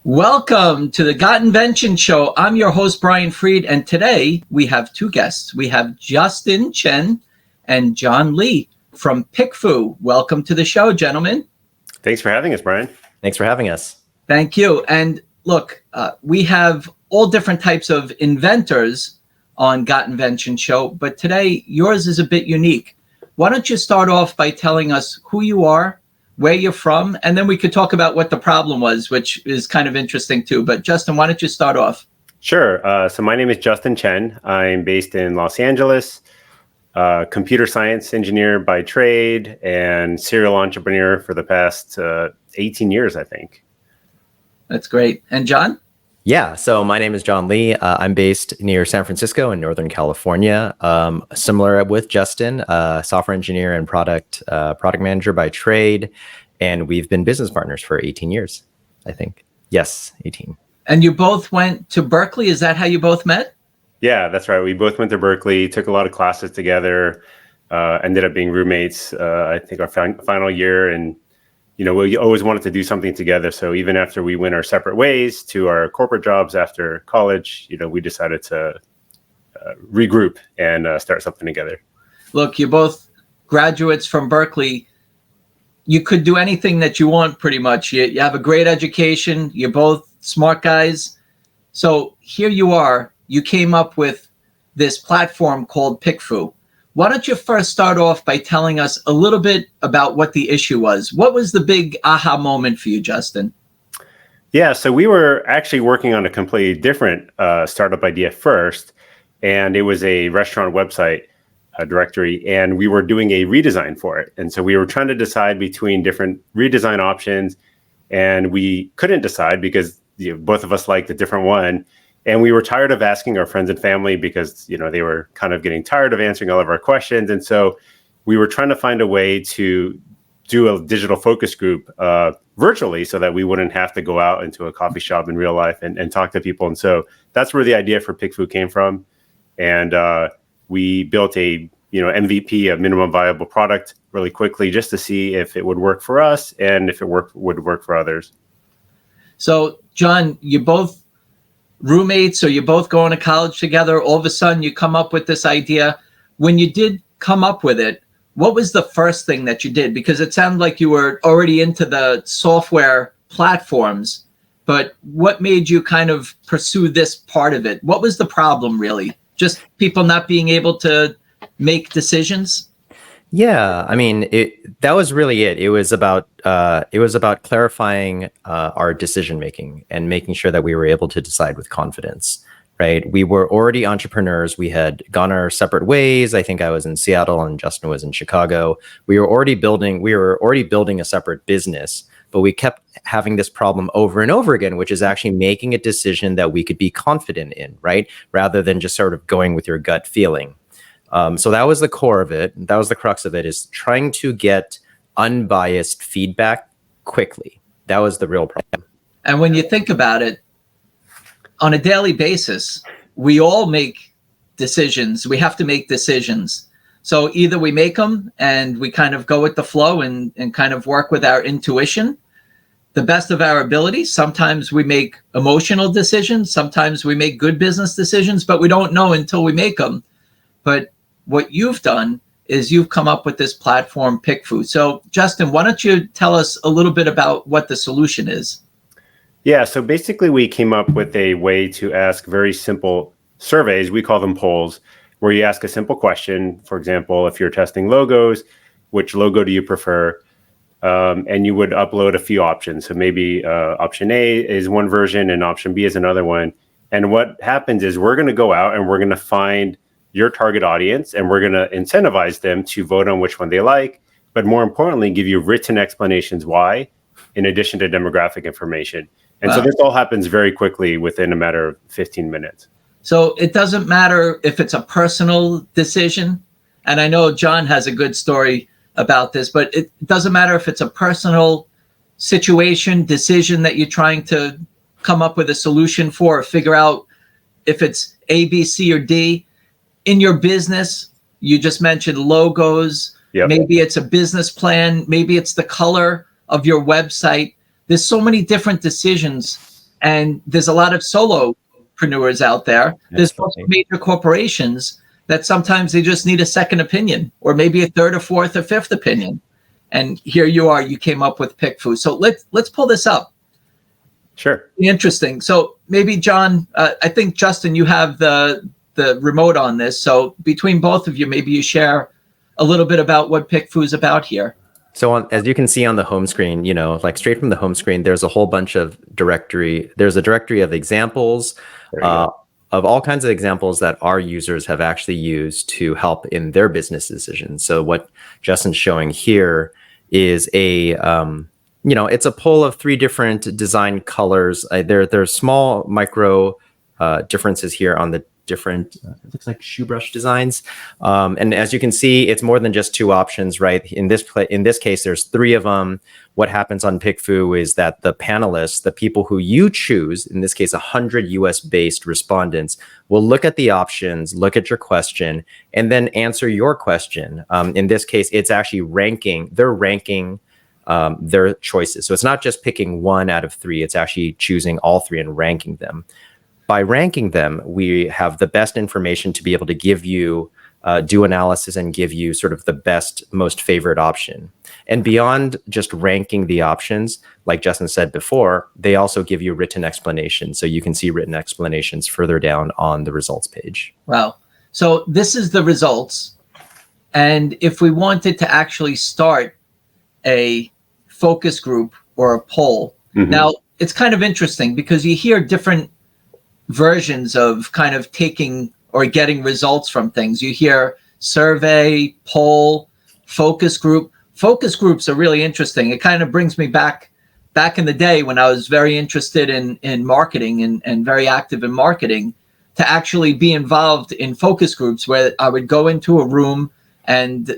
Welcome to the Got Invention Show. I'm your host, Brian Freed, and today we have two guests. We have Justin Chen and John Lee from PickFu. Welcome to the show, gentlemen. Thanks for having us, Brian. Thanks for having us. Thank you. And look, we have all different types of inventors on Got Invention Show, but today yours is a bit unique. Why don't you start off by telling us who you are, where you're from, and then we could talk about what the problem was, which is kind of interesting too. But Justin, why don't you start off? Sure. So my name is Justin Chen. I'm based in Los Angeles, computer science engineer by trade, and serial entrepreneur for the past 18 years, I think. That's great. And John? Yeah, so my name is John Lee. I'm based near San Francisco in Northern California. Similar with Justin, software engineer and product manager by trade. And we've been business partners for 18 years, I think. Yes, 18. And you both went to Berkeley. Is that how you both met? Yeah, that's right. We both went to Berkeley, took a lot of classes together, ended up being roommates, I think our final year. And we always wanted to do something together. So even after we went our separate ways to our corporate jobs after college, we decided to regroup and start something together. Look, you're both graduates from Berkeley. You could do anything that you want, pretty much. You have a great education. You're both smart guys. So here you are. You came up with this platform called PickFu. Why don't you first start off by telling us a little bit about what the issue was? What was the big aha moment for you, Justin? Yeah, so we were actually working on a completely different startup idea first, and it was a restaurant website directory, and we were doing a redesign for it. And so we were trying to decide between different redesign options, and we couldn't decide because both of us liked a different one. And we were tired of asking our friends and family because, they were kind of getting tired of answering all of our questions. And so we were trying to find a way to do a digital focus group virtually so that we wouldn't have to go out into a coffee shop in real life and talk to people. And so that's where the idea for PickFu came from. And we built a MVP, a minimum viable product, really quickly just to see if it would work for us and if it would work for others. So, John, you both roommates, or you're both going to college together. All of a sudden you come up with this idea. When you did come up with it, what was the first thing that you did? Because it sounded like you were already into the software platforms, but what made you kind of pursue this part of it? What was the problem really? Just people not being able to make decisions? Yeah, I mean, that was really it. It was about clarifying our decision making and making sure that we were able to decide with confidence. Right? We were already entrepreneurs. We had gone our separate ways. I think I was in Seattle and Justin was in Chicago. We were already building a separate business, but we kept having this problem over and over again, which is actually making a decision that we could be confident in, right? Rather than just sort of going with your gut feeling. So that was the core of it. That was the crux of it, is trying to get unbiased feedback quickly. That was the real problem. And when you think about it, on a daily basis, we all make decisions. We have to make decisions. So either we make them and we kind of go with the flow and kind of work with our intuition, the best of our ability. Sometimes we make emotional decisions. Sometimes we make good business decisions, but we don't know until we make them. But what you've done is you've come up with this platform, PickFu. So Justin, why don't you tell us a little bit about what the solution is? Yeah, so basically we came up with a way to ask very simple surveys. We call them polls, where you ask a simple question. For example, if you're testing logos, which logo do you prefer? And you would upload a few options. So maybe option A is one version and option B is another one. And what happens is we're going to go out and we're going to find your target audience, and we're going to incentivize them to vote on which one they like, but more importantly, give you written explanations why, in addition to demographic information. And so this all happens very quickly within a matter of 15 minutes. So it doesn't matter if it's a personal decision, and I know John has a good story about this, but it doesn't matter if it's a personal situation, decision that you're trying to come up with a solution for, or figure out if it's A, B, C, or D. In your business, you just mentioned logos. Yep. Maybe it's a business plan. Maybe it's the color of your website. There's so many different decisions And there's a lot of solopreneurs out there. There's also major corporations that sometimes they just need a second opinion, or maybe a third or fourth or fifth opinion. And here you are, you came up with PickFu. So let's pull this up. Sure. Interesting. So maybe John, I think Justin, you have the remote on this. So between both of you, maybe you share a little bit about what PickFu is about here. So as you can see on the home screen, like straight from the home screen, there's a whole bunch of there's a directory of examples, of all kinds of examples that our users have actually used to help in their business decisions. So what Justin's showing here is it's a poll of 3 different design colors. There's small micro differences here on the different, it looks like shoe brush designs. And as you can see, it's more than just 2 options, right? In this case, there's 3 of them. What happens on PickFu is that the panelists, the people who you choose, in this case, 100 US-based respondents, will look at the options, look at your question, and then answer your question. In this case, it's actually ranking their choices. So it's not just picking 1 out of 3, it's actually choosing all 3 and ranking them. By ranking them, we have the best information to be able to give you, do analysis and give you sort of the best, most favorite option. And beyond just ranking the options, like Justin said before, they also give you written explanations. So you can see written explanations further down on the results page. Wow. So this is the results. And if we wanted to actually start a focus group or a poll, now it's kind of interesting because you hear different versions of kind of taking or getting results from things. You hear survey, poll, focus group. Focus groups are really interesting. It kind of brings me back in the day when I was very interested in marketing and very active in marketing, to actually be involved in focus groups where I would go into a room and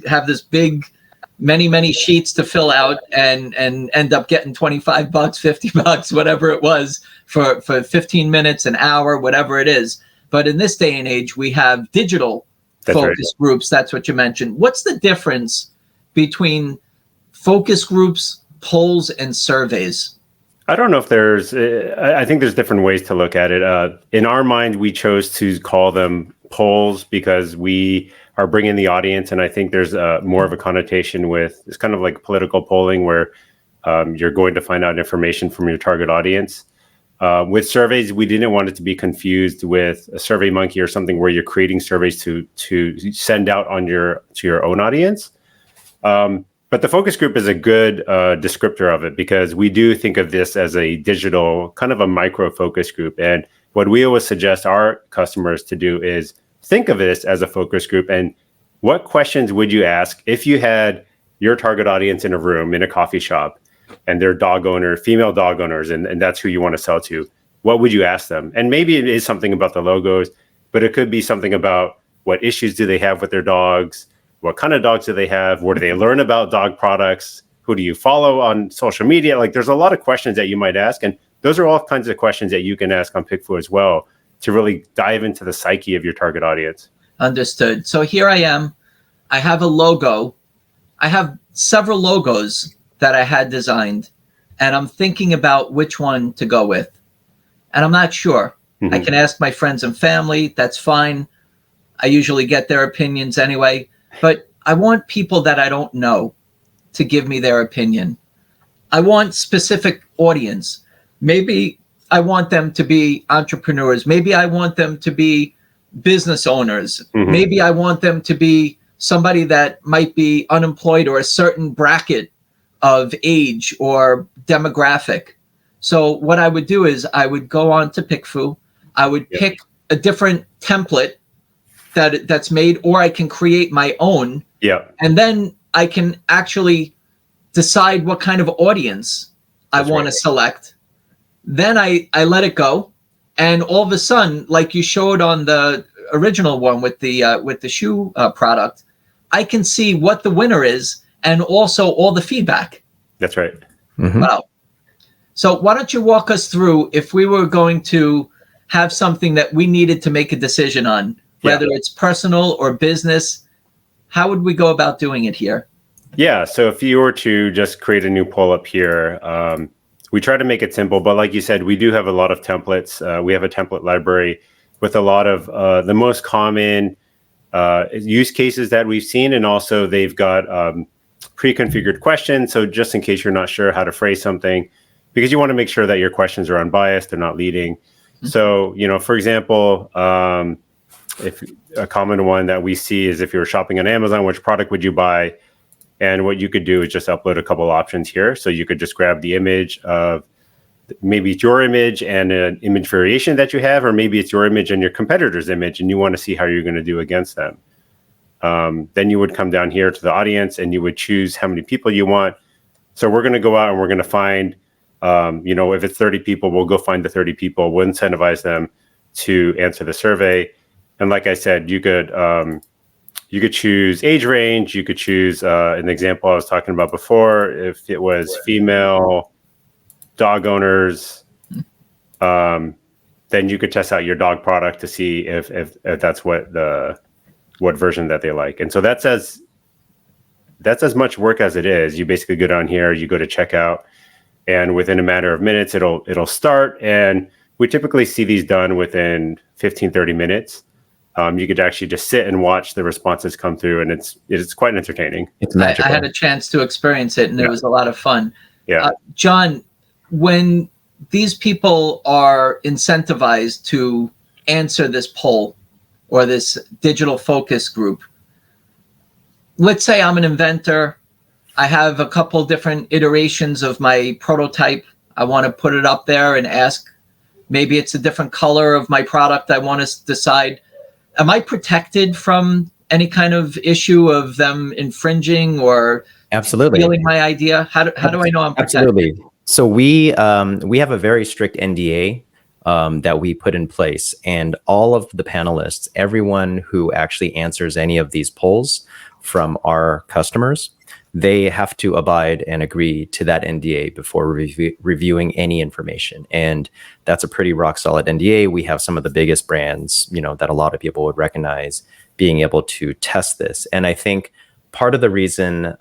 have this big, many sheets to fill out and end up getting $25, $50, whatever it was for 15 minutes, an hour, whatever it is. But in this day and age, we have digital focus groups. That's what you mentioned. What's the difference between focus groups, polls, and surveys? I don't know if I think there's different ways to look at it. In our mind, we chose to call them polls because we are bringing the audience. And I think there's more of a connotation with, it's kind of like political polling where you're going to find out information from your target audience. With surveys, we didn't want it to be confused with a Survey Monkey or something where you're creating surveys to send out to your own audience. But the focus group is a good descriptor of it because we do think of this as a digital, kind of a micro focus group. And what we always suggest our customers to do is think of this as a focus group. And what questions would you ask if you had your target audience in a room, in a coffee shop, and they're female dog owners, and that's who you want to sell to? What would you ask them? And maybe it is something about the logos, but it could be something about what issues do they have with their dogs? What kind of dogs do they have? Where do they learn about dog products? Who do you follow on social media? Like, there's a lot of questions that you might ask. And those are all kinds of questions that you can ask on PickFu as well to really dive into the psyche of your target audience. Understood. So here I am. I have a logo. I have several logos that I had designed, and I'm thinking about which one to go with. And I'm not sure. I can ask my friends and family. That's fine. I usually get their opinions anyway. But I want people that I don't know to give me their opinion. I want specific audience. Maybe I want them to be entrepreneurs. Maybe I want them to be business owners. Maybe I want them to be somebody that might be unemployed or a certain bracket of age or demographic. So what I would do is I would go on to PickFu. I would pick a different template that's made, or I can create my own. And then I can actually decide what kind of audience I want to select. Then I let it go. And all of a sudden, like you showed on the original one with the shoe product, I can see what the winner is and also all the feedback. That's right. Wow. So why don't you walk us through, if we were going to have something that we needed to make a decision on, whether it's personal or business, how would we go about doing it here? Yeah. So if you were to just create a new poll up here, we try to make it simple, but like you said, we do have a lot of templates. We have a template library with a lot of the most common use cases that we've seen, and also they've got pre-configured questions. So just in case you're not sure how to phrase something, because you want to make sure that your questions are unbiased, they're not leading. Mm-hmm. So, for example, if a common one that we see is if you're shopping on Amazon, which product would you buy? And what you could do is just upload a couple options here. So you could just grab the image of, maybe it's your image and an image variation that you have, or maybe it's your image and your competitor's image, and you want to see how you're going to do against them. Then you would come down here to the audience and you would choose how many people you want. So we're going to go out and we're going to find, if it's 30 people, we'll go find the 30 people. We'll incentivize them to answer the survey. And like I said, you could choose age range. You could choose an example I was talking about before. If it was female dog owners, then you could test out your dog product to see if that's what version that they like. And so that's as much work as it is. You basically go down here, you go to checkout, and within a matter of minutes, it'll start. And we typically see these done within 15, 30 minutes. You could actually just sit and watch the responses come through, and it's quite entertaining. It's magical. I had a chance to experience it, and it was a lot of fun. Yeah. John, when these people are incentivized to answer this poll or this digital focus group, let's say I'm an inventor. I have a couple different iterations of my prototype. I want to put it up there and ask, maybe it's a different color of my product. I want to decide, am I protected from any kind of issue of them infringing or absolutely stealing my idea? How do I know I'm protected? Absolutely. So we have a very strict NDA that we put in place, and all of the panelists, everyone who actually answers any of these polls from our customers, they have to abide and agree to that NDA before reviewing any information. And that's a pretty rock solid NDA. We have some of the biggest brands, that a lot of people would recognize being able to test this. And I think part of the reason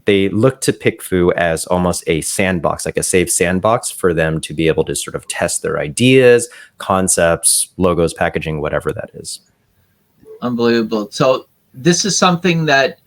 they look to PickFu as almost a sandbox, like a safe sandbox for them to be able to sort of test their ideas, concepts, logos, packaging, whatever that is. Unbelievable. So this is something that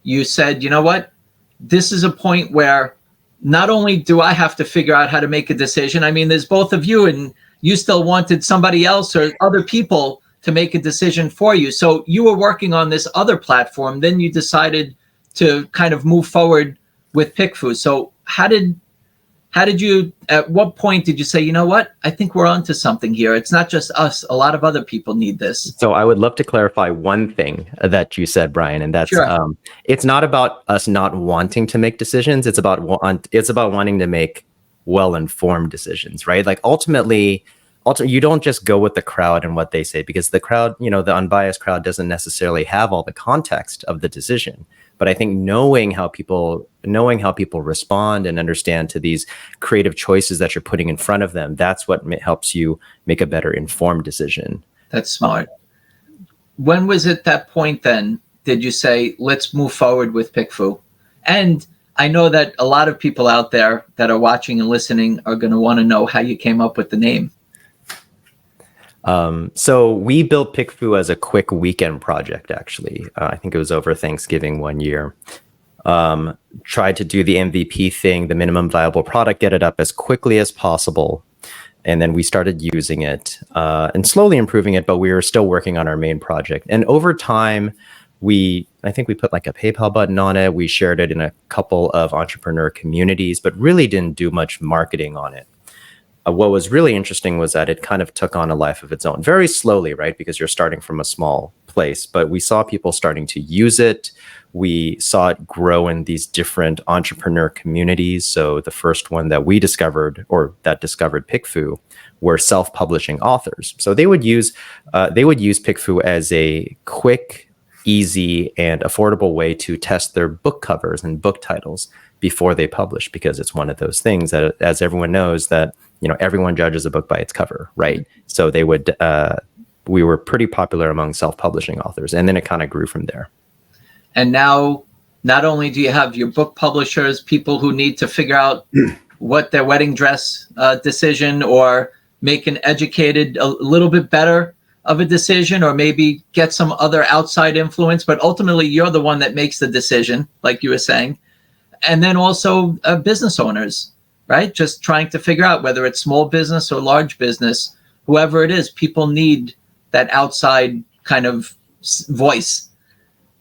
you said, you know what? This is a point where not only do I have to figure out how to make a decision, I mean, there's both of you, and you still wanted somebody else or other people to make a decision for you. So you were working on this other platform, then you decided to kind of move forward with PickFu. So how did you, at what point did you say, you know what, I think we're onto something here. It's not just us, a lot of other people need this. So I would love to clarify one thing that you said, Brian, and that's, sure. It's not about us not wanting to make decisions. It's about wanting to make well-informed decisions, right? Like ultimately, you don't just go with the crowd and what they say, because the crowd, the unbiased crowd doesn't necessarily have all the context of the decision. But I think knowing how people respond and understand to these creative choices that you're putting in front of them, that's what helps you make a better informed decision. That's smart. When was it that point then did you say, let's move forward with PickFu? And I know that a lot of people out there that are watching and listening are going to want to know how you came up with the name. So we built PickFu as a quick weekend project, actually. I think it was over Thanksgiving one year. Tried to do the MVP thing, the minimum viable product, get it up as quickly as possible. And then we started using it and slowly improving it, but we were still working on our main project. And over time, I think we put like a PayPal button on it. We shared it in a couple of entrepreneur communities, but really didn't do much marketing on it. What was really interesting was that it kind of took on a life of its own, very slowly, right? Because you're starting from a small place, but we saw people starting to use it. We saw it grow in these different entrepreneur communities. So the first one that we discovered, or that discovered PickFu, were self-publishing authors. So they would use PickFu as a quick, easy, and affordable way to test their book covers and book titles before they publish, because it's one of those things that, as everyone knows, that everyone judges a book by its cover, right? So they would, we were pretty popular among self-publishing authors, and then it kind of grew from there. And now, not only do you have your book publishers, people who need to figure out what their wedding dress decision, or make an educated, a little bit better of a decision, or maybe get some other outside influence. But ultimately, you're the one that makes the decision, like you were saying. And then also business owners, right? Just trying to figure out whether it's small business or large business, whoever it is, people need that outside kind of voice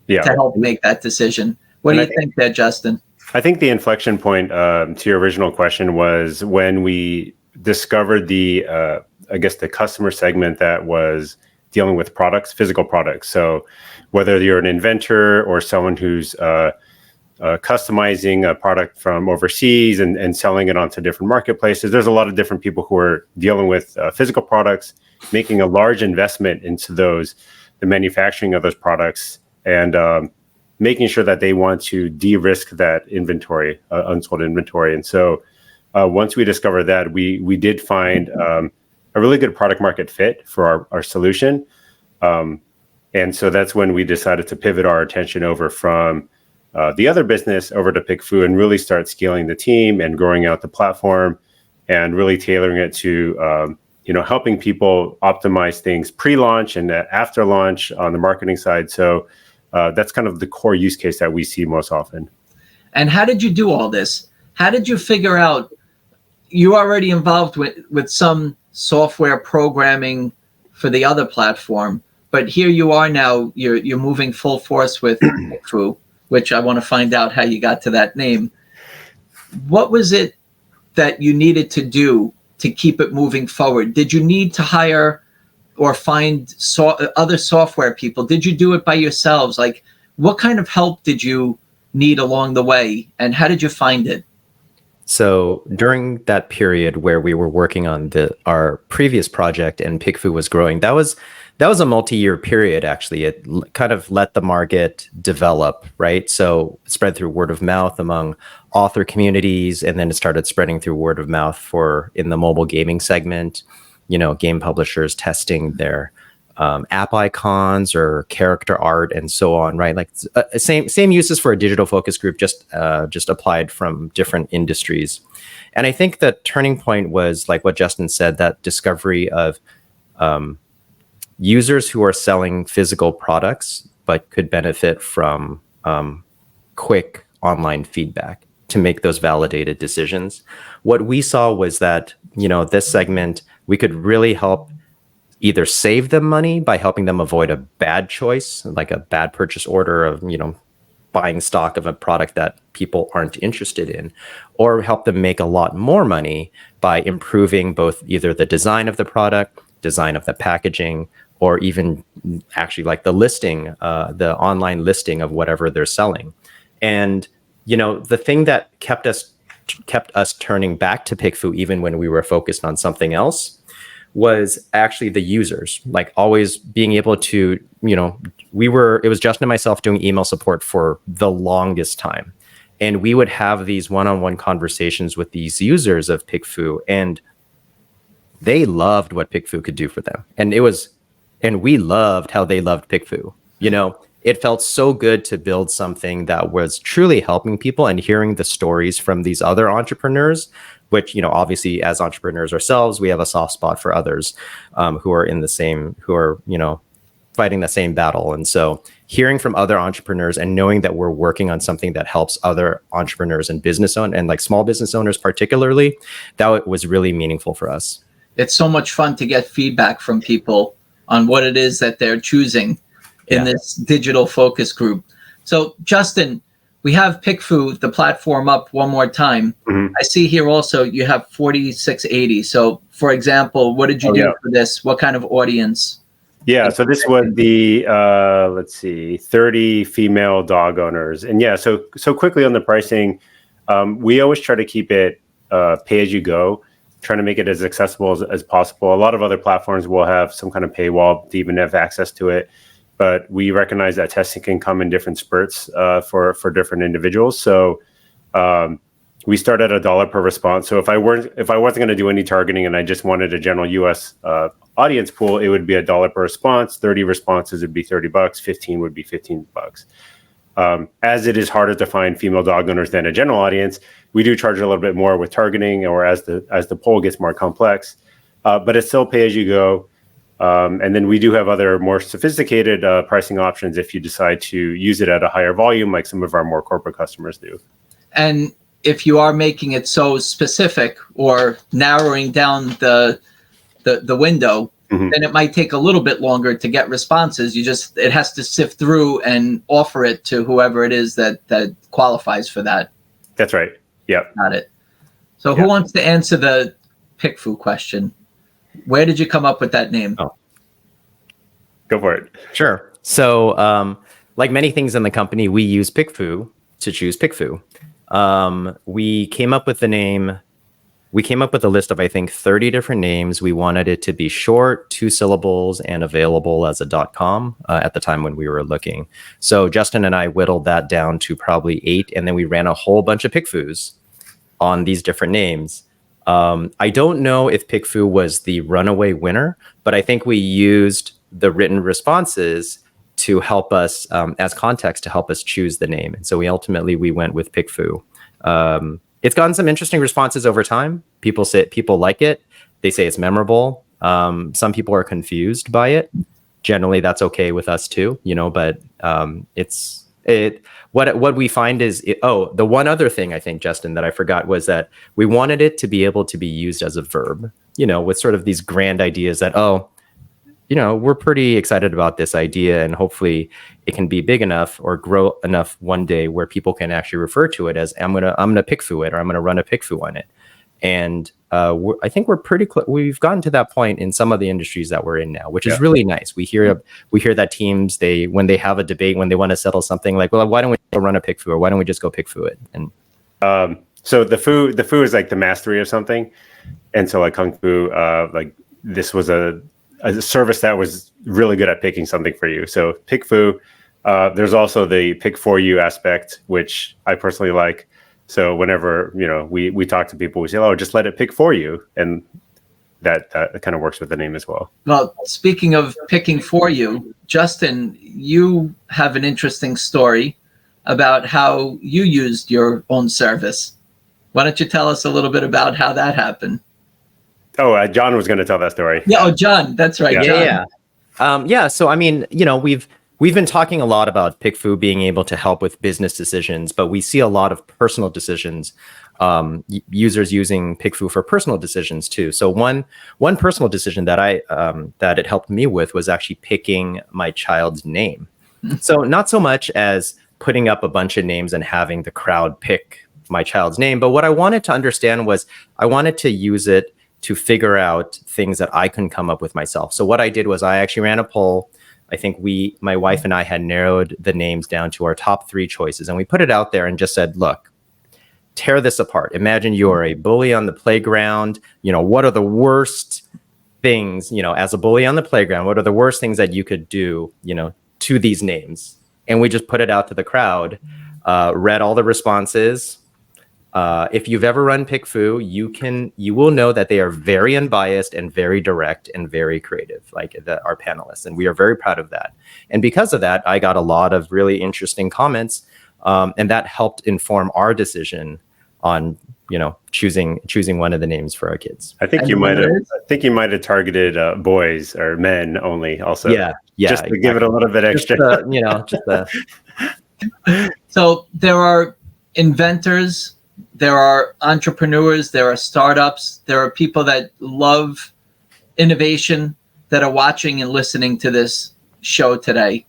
to help make that decision. What do you think there, Justin? I think the inflection point to your original question was when we discovered the customer segment that was dealing with products, physical products. So whether you're an inventor or someone who's customizing a product from overseas and selling it onto different marketplaces, there's a lot of different people who are dealing with physical products, making a large investment into the manufacturing of those products, and making sure that they want to de-risk that inventory, unsold inventory. And so once we discovered that, we did find a really good product market fit for our solution. And so that's when we decided to pivot our attention over from the other business over to PickFu and really start scaling the team and growing out the platform and really tailoring it to helping people optimize things pre-launch and after launch on the marketing side. So that's kind of the core use case that we see most often. And how did you do all this? How did you figure out you're already involved with some software programming for the other platform, but here you are now, you're moving full force with PickFu, which I want to find out how you got to that name. What was it that you needed to do to keep it moving forward? Did you need to hire or find other software people? Did you do it by yourselves? Like, what kind of help did you need along the way, and how did you find it? So during that period where we were working on our previous project and PickFu was growing, that was a multi-year period, actually. It kind of let the market develop, right? So it spread through word of mouth among author communities, and then it started spreading through word of mouth in the mobile gaming segment, game publishers testing their app icons or character art and so on, right? Like same uses for a digital focus group, just applied from different industries. And I think the turning point was, like what Justin said, that discovery of users who are selling physical products but could benefit from quick online feedback to make those validated decisions. What we saw was that, this segment, we could really help either save them money by helping them avoid a bad choice, like a bad purchase order of, buying stock of a product that people aren't interested in, or help them make a lot more money by improving both either the design of the product, design of the packaging, or even actually like the listing, the online listing of whatever they're selling. And, the thing that kept us turning back to PickFu even when we were focused on something else was actually the users, like always being able to, it was Justin and myself doing email support for the longest time. And we would have these one-on-one conversations with these users of PickFu, and they loved what PickFu could do for them. And we loved how they loved PickFu. It felt so good to build something that was truly helping people, and hearing the stories from these other entrepreneurs, which, obviously as entrepreneurs ourselves, we have a soft spot for others who are fighting the same battle. And so hearing from other entrepreneurs and knowing that we're working on something that helps other entrepreneurs and business owners, and like small business owners particularly, that was really meaningful for us. It's so much fun to get feedback from people on what it is that they're choosing in this digital focus group. So Justin, we have PickFu, the platform, up one more time. Mm-hmm. I see here also you have 4680. So for example, what did you do for this? What kind of audience? Yeah, so this was the, 30 female dog owners. And so quickly on the pricing, we always try to keep it pay as you go, trying to make it as accessible as possible. A lot of other platforms will have some kind of paywall to even have access to it. But we recognize that testing can come in different spurts for different individuals. So we start at $1 per response. So if I wasn't going to do any targeting and I just wanted a general US audience pool, it would be $1 per response. 30 responses would be $30. 15 would be $15. As it is harder to find female dog owners than a general audience, we do charge a little bit more with targeting, or as the poll gets more complex. But it's still pay as you go. And then we do have other more sophisticated pricing options if you decide to use it at a higher volume, like some of our more corporate customers do. And if you are making it so specific or narrowing down the window, then it might take a little bit longer to get responses. It has to sift through and offer it to whoever it is that qualifies for that. That's right. Yep. Got it. So who wants to answer the PickFu question? Where did you come up with that name? Oh. Go for it. Sure. So like many things in the company, we use PickFu to choose PickFu. We came up with the name. We came up with a list of, I think, 30 different names. We wanted it to be short, 2 syllables, and available as a .com at the time when we were looking. So Justin and I whittled that down to probably 8, and then we ran a whole bunch of PickFus on these different names. I don't know if PickFu was the runaway winner, but I think we used the written responses to help us as context to help us choose the name. And so we went with PickFu. It's gotten some interesting responses over time. People like it. They say it's memorable. Some people are confused by it. Generally, that's okay with us too, but what we find is, the one other thing I think, Justin, that I forgot was that we wanted it to be able to be used as a verb, with sort of these grand ideas that, we're pretty excited about this idea, and hopefully it can be big enough or grow enough one day where people can actually refer to it as I'm gonna PickFu it, or I'm gonna run a PickFu on it. And I think we're pretty close. We've gotten to that point in some of the industries that we're in now, which is really nice. We hear that teams, when they have a debate, when they want to settle something, like, well, why don't we go run a PickFu, or why don't we just go PickFu it? And so the Fu is like the mastery of something, and so like Kung Fu, like this was a service that was really good at picking something for you. So PickFu, there's also the pick for you aspect, which I personally like. So whenever, we talk to people, we say, just let it pick for you. And that kind of works with the name as well. Well, speaking of picking for you, Justin, you have an interesting story about how you used your own service. Why don't you tell us a little bit about how that happened? Oh, John was going to tell that story. Yeah. Oh, John. That's right. Yeah. So, I mean, we've been talking a lot about PickFu being able to help with business decisions, but we see a lot of personal decisions, users using PickFu for personal decisions too. So one personal decision that that it helped me with was actually picking my child's name. So not so much as putting up a bunch of names and having the crowd pick my child's name, but what I wanted to understand was I wanted to use it to figure out things that I couldn't come up with myself. So what I did was I actually ran a poll. I think my wife and I had narrowed the names down to our top 3 choices, and we put it out there and just said, look, tear this apart. Imagine you're a bully on the playground. What are the worst things, as a bully on the playground, what are the worst things that you could do, to these names? And we just put it out to the crowd, read all the responses. If you've ever run PickFu, you will know that they are very unbiased and very direct and very creative, like our panelists, and we are very proud of that. And because of that, I got a lot of really interesting comments, and that helped inform our decision on choosing one of the names for our kids. I think you might have targeted boys or men only, also. Yeah, just to give it a little bit extra. So there are inventors. There are entrepreneurs, there are startups, there are people that love innovation that are watching and listening to this show today.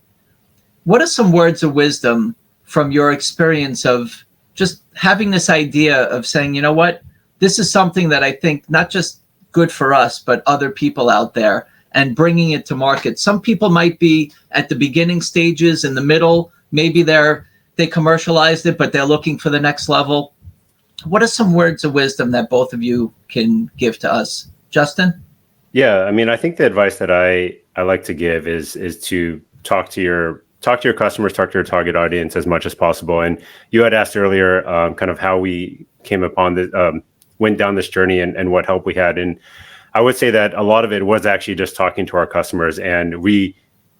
What are some words of wisdom from your experience of just having this idea of saying, you know what, this is something that I think not just good for us, but other people out there, and bringing it to market? Some people might be at the beginning stages, in the middle, maybe they commercialized it, but they're looking for the next level. What are some words of wisdom that both of you can give to us? Justin? Yeah, I mean, I think the advice that I like to give is to talk to your customers, talk to your target audience as much as possible. And you had asked earlier kind of how we came upon this, went down this journey and what help we had. And I would say that a lot of it was actually just talking to our customers, and we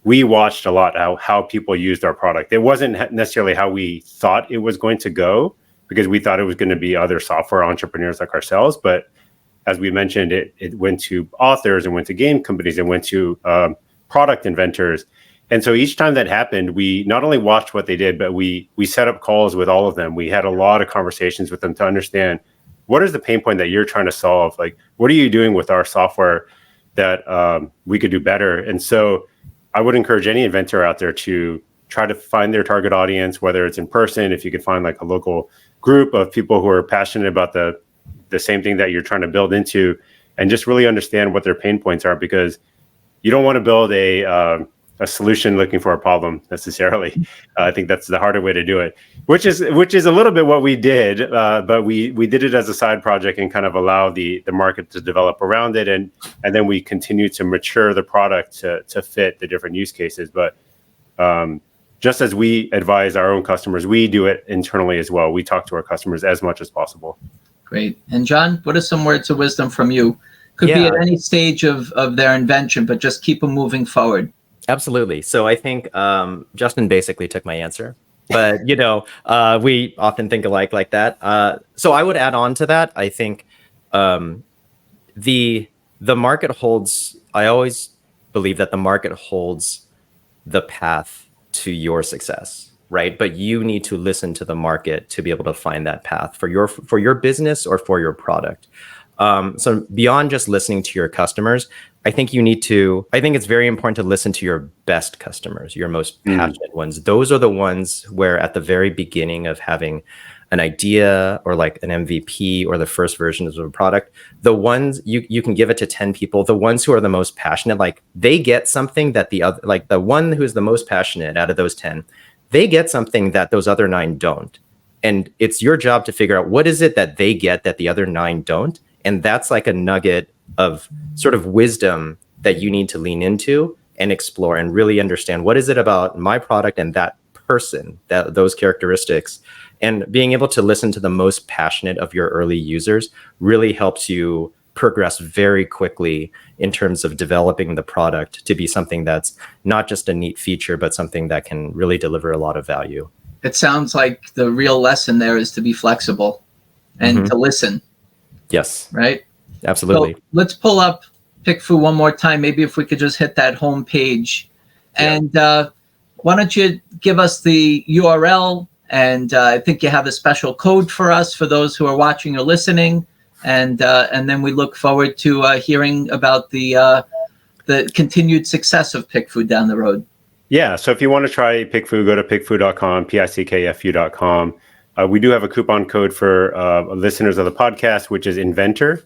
we watched a lot how people used our product. It wasn't necessarily how we thought it was going to go, because we thought it was going to be other software entrepreneurs like ourselves. But as we mentioned, it went to authors and went to game companies and went to product inventors. And so each time that happened, we not only watched what they did, but we set up calls with all of them. We had a lot of conversations with them to understand, what is the pain point that you're trying to solve? Like, what are you doing with our software that we could do better? And so I would encourage any inventor out there to try to find their target audience, whether it's in person, if you could find like a local group of people who are passionate about the same thing that you're trying to build into, and just really understand what their pain points are, because you don't want to build a solution looking for a problem necessarily. I think that's the harder way to do it, which is a little bit what we did, but we did it as a side project and kind of allow the market to develop around it, and then we continue to mature the product to fit the different use cases. But just as we advise our own customers, we do it internally as well. We talk to our customers as much as possible. Great. And John, what are some words of wisdom from you? Could be at any stage of their invention, but just keep them moving forward. Absolutely. So I think Justin basically took my answer, but we often think alike like that. So I would add on to that. I think the market holds. I always believe that the market holds the path to your success, right? But you need to listen to the market to be able to find that path for your business or for your product. So beyond just listening to your customers, I think it's very important to listen to your best customers, your most passionate ones. Those are the ones where at the very beginning of having an idea or like an MVP or the first version of a product, the ones you can give it to 10 people, the ones who are the most passionate, like they get something that the other, like the one who's the most passionate out of those 10, they get something that those other 9 don't. And it's your job to figure out what is it that they get that the other 9 don't. And that's like a nugget of sort of wisdom that you need to lean into and explore and really understand, what is it about my product and that person, that those characteristics. And being able to listen to the most passionate of your early users really helps you progress very quickly in terms of developing the product to be something that's not just a neat feature, but something that can really deliver a lot of value. It sounds like the real lesson there is to be flexible and to listen. Yes. Right? Absolutely. So let's pull up PickFu one more time. Maybe if we could just hit that home page. And why don't you give us the URL? And I think you have a special code for us for those who are watching or listening. And then we look forward to hearing about the continued success of PickFu down the road. Yeah. So if you want to try PickFu, go to pickfu.com, pickfu.com. We do have a coupon code for listeners of the podcast, which is Inventor.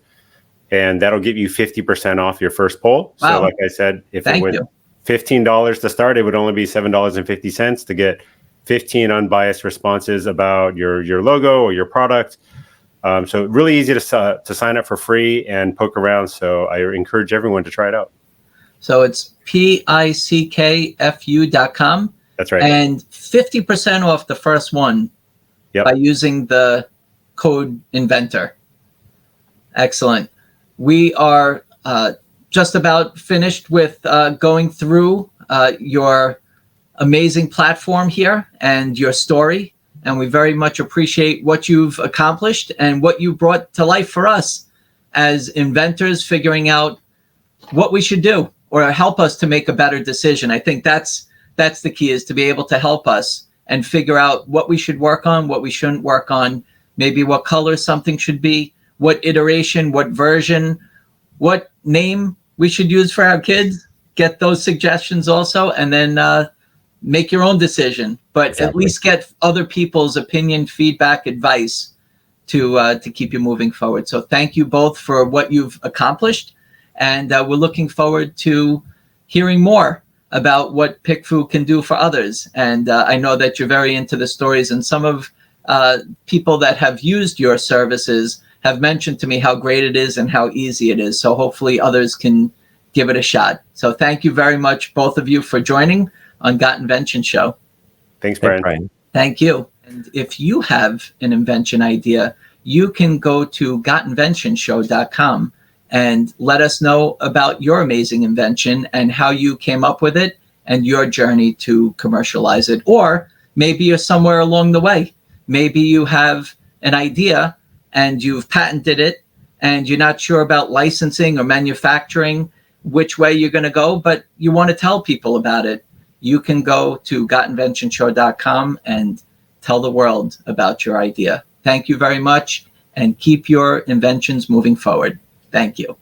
And that'll give you 50% off your first poll. Wow. So like I said, if it was $15 to start, it would only be $7.50 to get 15 unbiased responses about your logo or your product. So really easy to sign up for free and poke around. So I encourage everyone to try it out. So it's pickfu.com. That's right. And 50% off the first one by using the code Inventor. Excellent. We are just about finished with going through your amazing platform here and your story. And we very much appreciate what you've accomplished and what you brought to life for us as inventors, figuring out what we should do or help us to make a better decision. I think that's the key, is to be able to help us and figure out what we should work on, what we shouldn't work on, maybe what color something should be, what iteration, what version, what name we should use for our kids. Get those suggestions also, and then make your own decision. But at least get other people's opinion, feedback, advice to keep you moving forward. So thank you both for what you've accomplished. And we're looking forward to hearing more about what PickFu can do for others. And I know that you're very into the stories, and some of people that have used your services have mentioned to me how great it is and how easy it is. So hopefully others can give it a shot. So thank you very much, both of you, for joining on Got Invention Show. Thanks, Brian. Thank you. And if you have an invention idea, you can go to gotinventionshow.com and let us know about your amazing invention and how you came up with it and your journey to commercialize it. Or maybe you're somewhere along the way. Maybe you have an idea and you've patented it and you're not sure about licensing or manufacturing, which way you're going to go, but you want to tell people about it. You can go to gotinventionshow.com and tell the world about your idea. Thank you very much, and keep your inventions moving forward. Thank you.